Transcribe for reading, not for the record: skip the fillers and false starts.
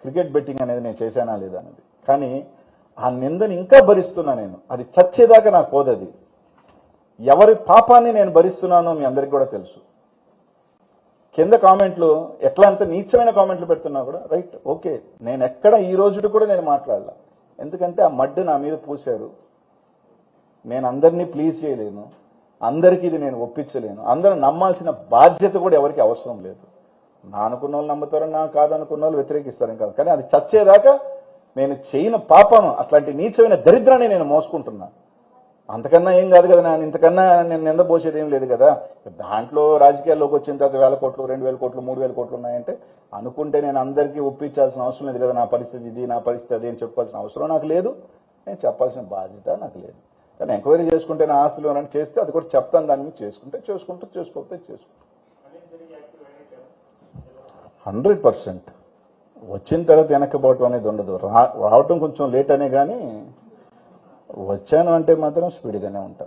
Cricket betting అనేది నేను చేశానా లేదా అనేది. కానీ ఆ నిందని ఇంకా భరిస్తున్నా నేను. అది చచ్చేదాకా నాకు పోదది. ఎవరి పాపాన్ని నేను భరిస్తున్నానో మీ అందరికీ కూడా తెలుసు. కింద కామెంట్లు ఎట్లా అంత నీచమైన కామెంట్లు పెడుతున్నా కూడా రైట్, ఓకే. నేను ఎక్కడ ఈ రోజు కూడా నేను మాట్లాడలా. ఎందుకంటే ఆ మడ్డు నా మీద పూశారు. నేను అందరినీ ప్లీజ్ చేయలేను, అందరికీ ఇది నేను ఒప్పించలేను. అందరూ నమ్మాల్సిన బాధ్యత కూడా ఎవరికి అవసరం లేదు. నా అనుకున్న వాళ్ళు నమ్ముతారు, నా కాదనుకున్న వాళ్ళు వ్యతిరేకిస్తారని కాదు. కానీ అది చచ్చేదాకా నేను చేయని పాపను, అట్లాంటి నీచమైన దరిద్రాన్ని నేను మోసుకుంటున్నా. అంతకన్నా ఏం కాదు కదా. నేను ఇంతకన్నా నేను నిందపోసేది ఏం లేదు కదా. దాంట్లో రాజకీయాల్లోకి వచ్చిన తర్వాత 1000 కోట్లు 2000 కోట్లు 3000 కోట్లు ఉన్నాయంటే అనుకుంటే నేను అందరికీ ఒప్పించాల్సిన అవసరం లేదు కదా. నా పరిస్థితి ఇది, నా పరిస్థితి అది అని చెప్పుకోవాల్సిన అవసరం నాకు లేదు. నేను చెప్పాల్సిన బాధ్యత నాకు లేదు. కానీ ఎంక్వైరీ చేసుకుంటే నా ఆస్తులు అని చేస్తే అది కూడా చెప్తాను. దాని మీద చేసుకోకపోతే చేసుకుంటాం. 100% వచ్చిన తర్వాత వెనక్కిపోవటం అనేది ఉండదు. రావటం కొంచెం లేట్ అనే కానీ వచ్చాను అంటే మాత్రం స్పీడ్గానే ఉంటా.